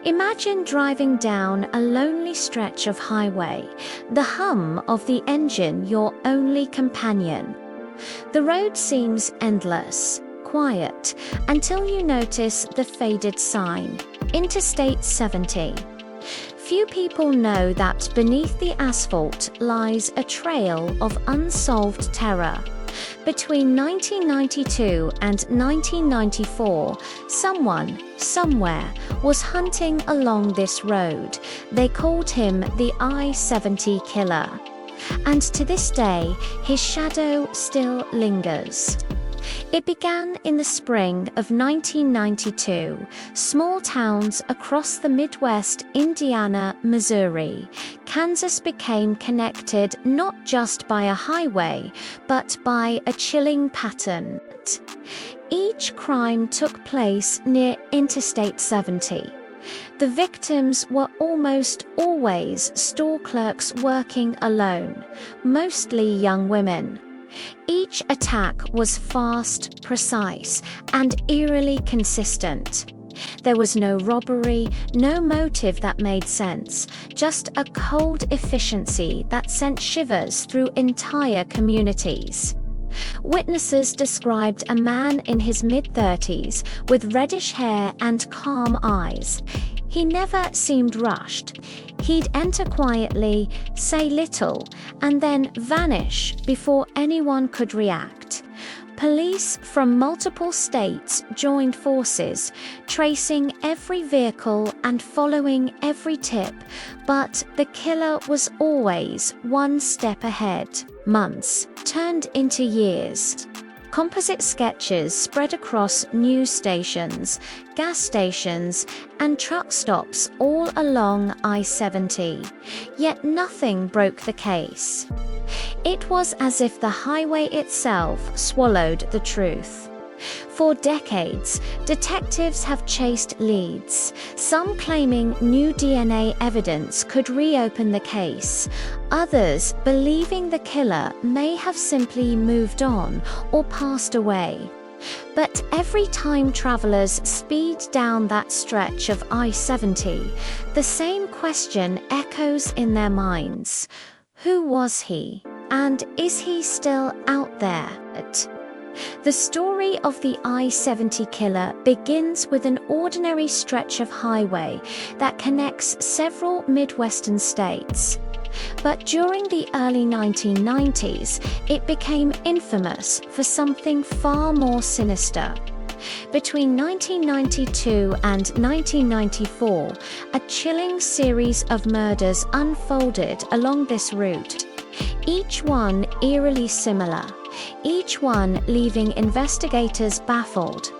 Imagine driving down a lonely stretch of highway, the hum of the engine your only companion. The road seems endless, quiet, until you notice the faded sign, Interstate 70. Few people know that beneath the asphalt lies a trail of unsolved terror. Between 1992 and 1994, someone, somewhere, was hunting along this road. They called him the I-70 killer. And to this day, his shadow still lingers. It began in the spring of 1992. Small towns across the Midwest, Indiana, Missouri, Kansas became connected not just by a highway, but by a chilling pattern. Each crime took place near Interstate 70. The victims were almost always store clerks working alone, mostly young women. Each attack was fast, precise, and eerily consistent. There was no robbery, no motive that made sense, just a cold efficiency that sent shivers through entire communities. Witnesses described a man in his mid-30s with reddish hair and calm eyes. He never seemed rushed. He'd enter quietly, say little, and then vanish before anyone could react. Police from multiple states joined forces, tracing every vehicle and following every tip, but the killer was always one step ahead. Months turned into years. Composite sketches spread across news stations, gas stations, and truck stops all along I-70. Yet nothing broke the case. It was as if the highway itself swallowed the truth. For decades, detectives have chased leads, some claiming new DNA evidence could reopen the case, others believing the killer may have simply moved on or passed away. But every time travelers speed down that stretch of I-70, the same question echoes in their minds. Who was he? And is he still out there? The story of the I-70 killer begins with an ordinary stretch of highway that connects several Midwestern states. But during the early 1990s, it became infamous for something far more sinister. Between 1992 and 1994, a chilling series of murders unfolded along this route. Each one eerily similar, each one leaving investigators baffled.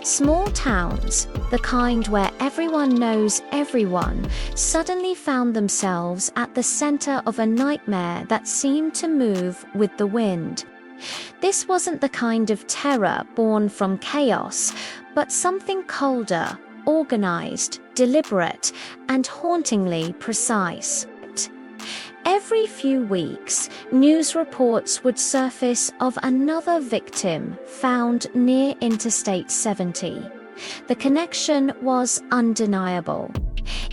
Small towns, the kind where everyone knows everyone, suddenly found themselves at the center of a nightmare that seemed to move with the wind. This wasn't the kind of terror born from chaos, but something colder, organized, deliberate, and hauntingly precise. Every few weeks, news reports would surface of another victim found near Interstate 70. The connection was undeniable.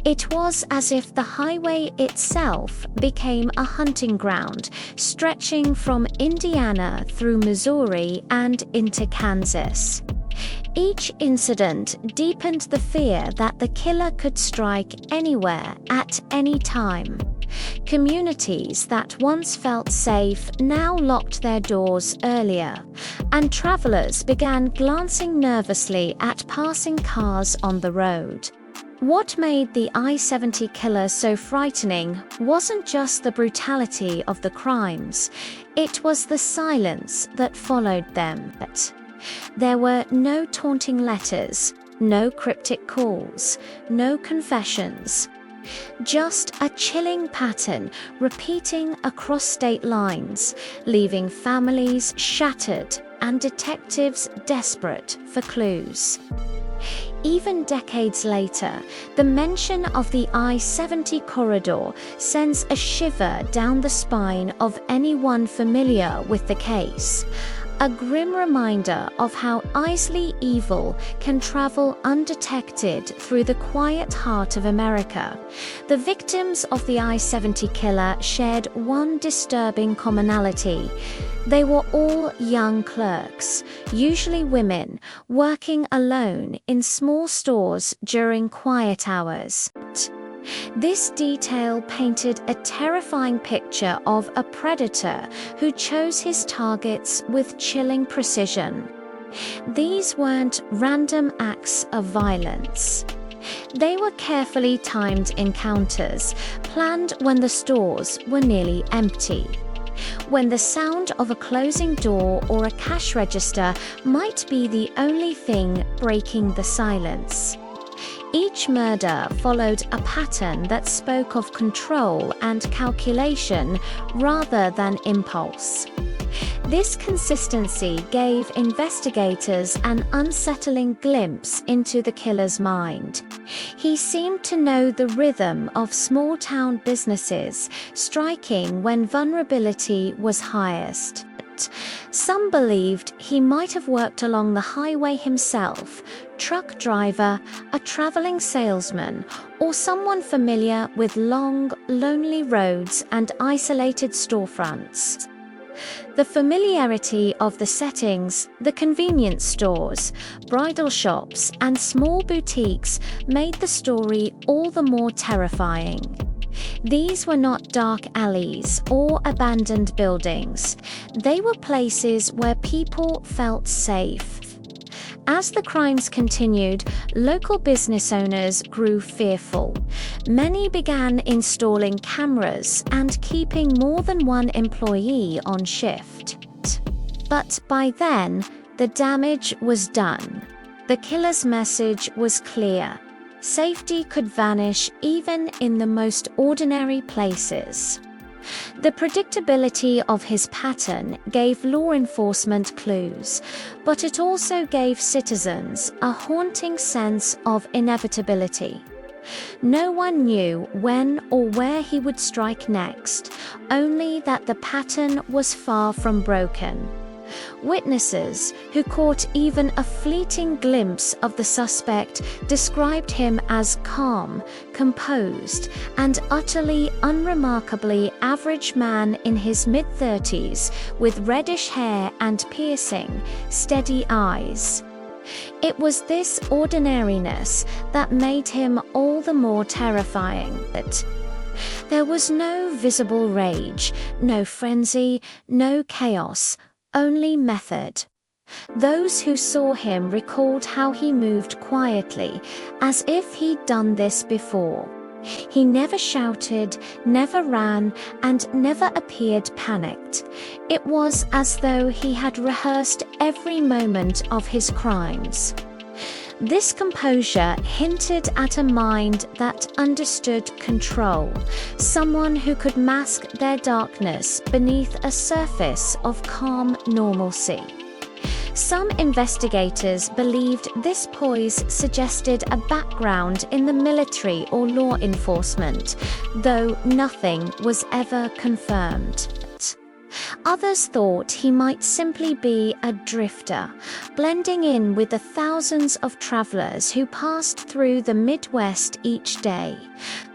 It was as if the highway itself became a hunting ground, stretching from Indiana through Missouri and into Kansas. Each incident deepened the fear that the killer could strike anywhere at any time. Communities that once felt safe now locked their doors earlier, and travelers began glancing nervously at passing cars on the road. What made the I-70 killer so frightening wasn't just the brutality of the crimes, it was the silence that followed them. There were no taunting letters, no cryptic calls, no confessions. Just a chilling pattern repeating across state lines, leaving families shattered and detectives desperate for clues. Even decades later, the mention of the I-70 corridor sends a shiver down the spine of anyone familiar with the case. a grim reminder of how easily evil can travel undetected through the quiet heart of America. The victims of the I-70 killer shared one disturbing commonality. They were all young clerks, usually women, working alone in small stores during quiet hours. This detail painted a terrifying picture of a predator who chose his targets with chilling precision. These weren't random acts of violence. They were carefully timed encounters, planned when the stores were nearly empty, when the sound of a closing door or a cash register might be the only thing breaking the silence. Each murder followed a pattern that spoke of control and calculation rather than impulse. This consistency gave investigators an unsettling glimpse into the killer's mind. He seemed to know the rhythm of small-town businesses, striking when vulnerability was highest. Some believed he might have worked along the highway himself, truck driver, a traveling salesman, or someone familiar with long, lonely roads and isolated storefronts. The familiarity of the settings, the convenience stores, bridal shops, and small boutiques made the story all the more terrifying. These were not dark alleys or abandoned buildings. They were places where people felt safe. As the crimes continued, local business owners grew fearful. Many began installing cameras and keeping more than one employee on shift. But by then, the damage was done. The killer's message was clear. Safety could vanish even in the most ordinary places. The predictability of his pattern gave law enforcement clues, but it also gave citizens a haunting sense of inevitability. No one knew when or where he would strike next, only that the pattern was far from broken. Witnesses who caught even a fleeting glimpse of the suspect described him as calm, composed, and utterly unremarkably average man in his mid-30s with reddish hair and piercing, steady eyes. It was this ordinariness that made him all the more terrifying. There was no visible rage, no frenzy, no chaos, only method. Those who saw him recalled how he moved quietly, as if he'd done this before. He never shouted, never ran, and never appeared panicked. It was as though he had rehearsed every moment of his crimes. This composure hinted at a mind that understood control, someone who could mask their darkness beneath a surface of calm normalcy. Some investigators believed this poise suggested a background in the military or law enforcement, though nothing was ever confirmed. Others thought he might simply be a drifter, blending in with the thousands of travelers who passed through the Midwest each day.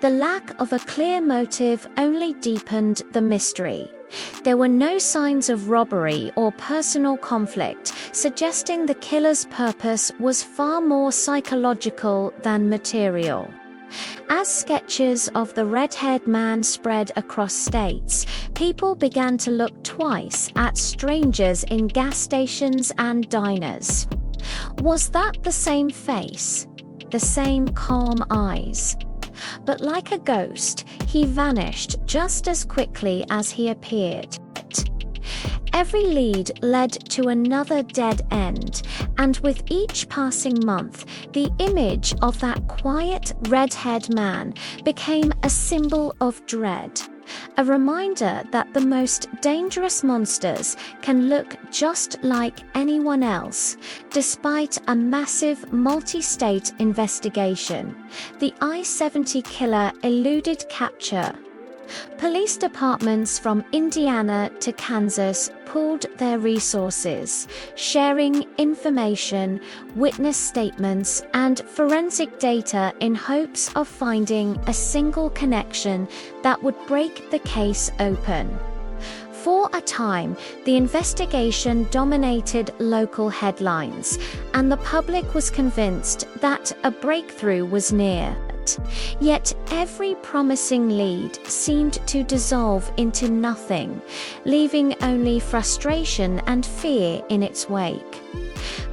The lack of a clear motive only deepened the mystery. There were no signs of robbery or personal conflict, suggesting the killer's purpose was far more psychological than material. As sketches of the red-haired man spread across states, people began to look twice at strangers in gas stations and diners. Was that the same face? The same calm eyes? But like a ghost, he vanished just as quickly as he appeared. Every lead led to another dead end, and with each passing month, the image of that quiet, red-haired man became a symbol of dread, a reminder that the most dangerous monsters can look just like anyone else. Despite a massive multi-state investigation, the I-70 killer eluded capture. Police departments from Indiana to Kansas pooled their resources, sharing information, witness statements, and forensic data in hopes of finding a single connection that would break the case open. For a time, the investigation dominated local headlines, and the public was convinced that a breakthrough was near. Yet every promising lead seemed to dissolve into nothing, leaving only frustration and fear in its wake.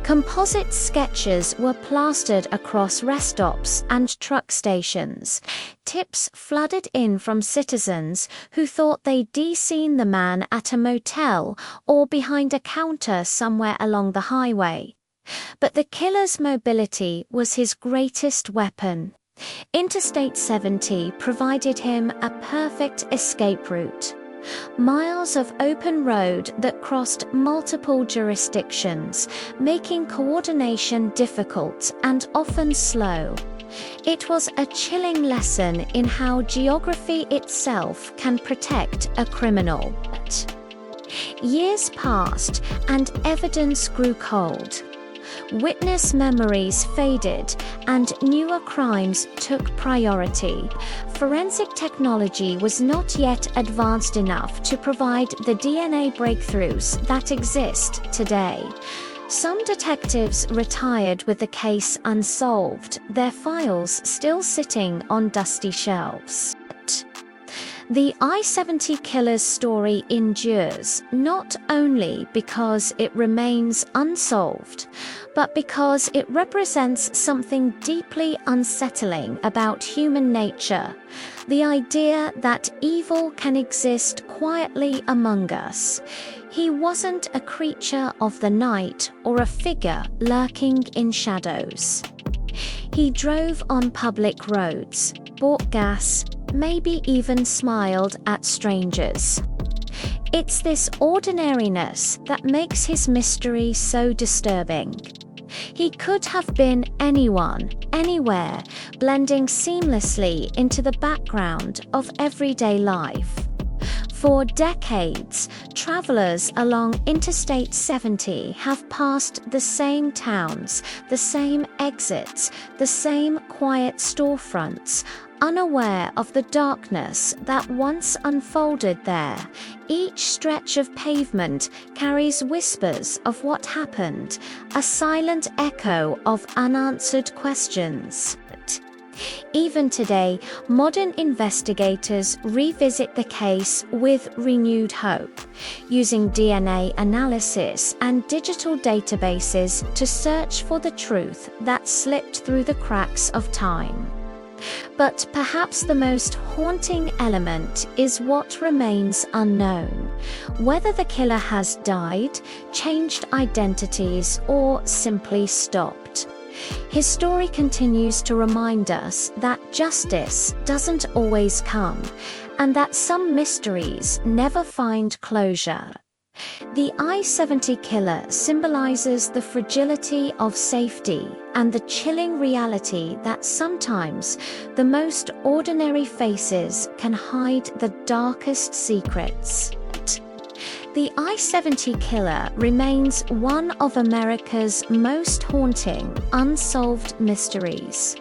Composite sketches were plastered across rest stops and truck stations. Tips flooded in from citizens who thought they'd seen the man at a motel or behind a counter somewhere along the highway. But the killer's mobility was his greatest weapon. Interstate 70 provided him a perfect escape route. Miles of open road that crossed multiple jurisdictions, making coordination difficult and often slow. It was a chilling lesson in how geography itself can protect a criminal. Years passed and evidence grew cold. Witness memories faded and newer crimes took priority. Forensic technology was not yet advanced enough to provide the DNA breakthroughs that exist today. Some detectives retired with the case unsolved, their files still sitting on dusty shelves. The I-70 killer's story endures not only because it remains unsolved, but because it represents something deeply unsettling about human nature, the idea that evil can exist quietly among us. He wasn't a creature of the night or a figure lurking in shadows. He drove on public roads, bought gas, maybe even smiled at strangers. It's this ordinariness that makes his mystery so disturbing. He could have been anyone, anywhere, blending seamlessly into the background of everyday life. For decades, travelers along Interstate 70 have passed the same towns, the same exits, the same quiet storefronts, unaware of the darkness that once unfolded there. Each stretch of pavement carries whispers of what happened, a silent echo of unanswered questions. Even today, modern investigators revisit the case with renewed hope, using DNA analysis and digital databases to search for the truth that slipped through the cracks of time. But perhaps the most haunting element is what remains unknown. Whether the killer has died, changed identities, or simply stopped. His story continues to remind us that justice doesn't always come, and that some mysteries never find closure. The I-70 killer symbolizes the fragility of safety and the chilling reality that sometimes the most ordinary faces can hide the darkest secrets. The I-70 killer remains one of America's most haunting, unsolved mysteries.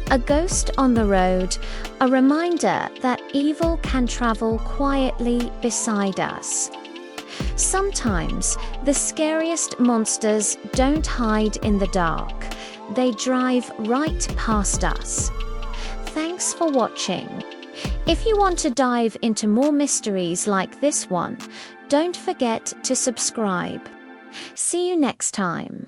A ghost on the road, a reminder that evil can travel quietly beside us. Sometimes, the scariest monsters don't hide in the dark. They drive right past us. Thanks for watching. If you want to dive into more mysteries like this one, don't forget to subscribe. See you next time.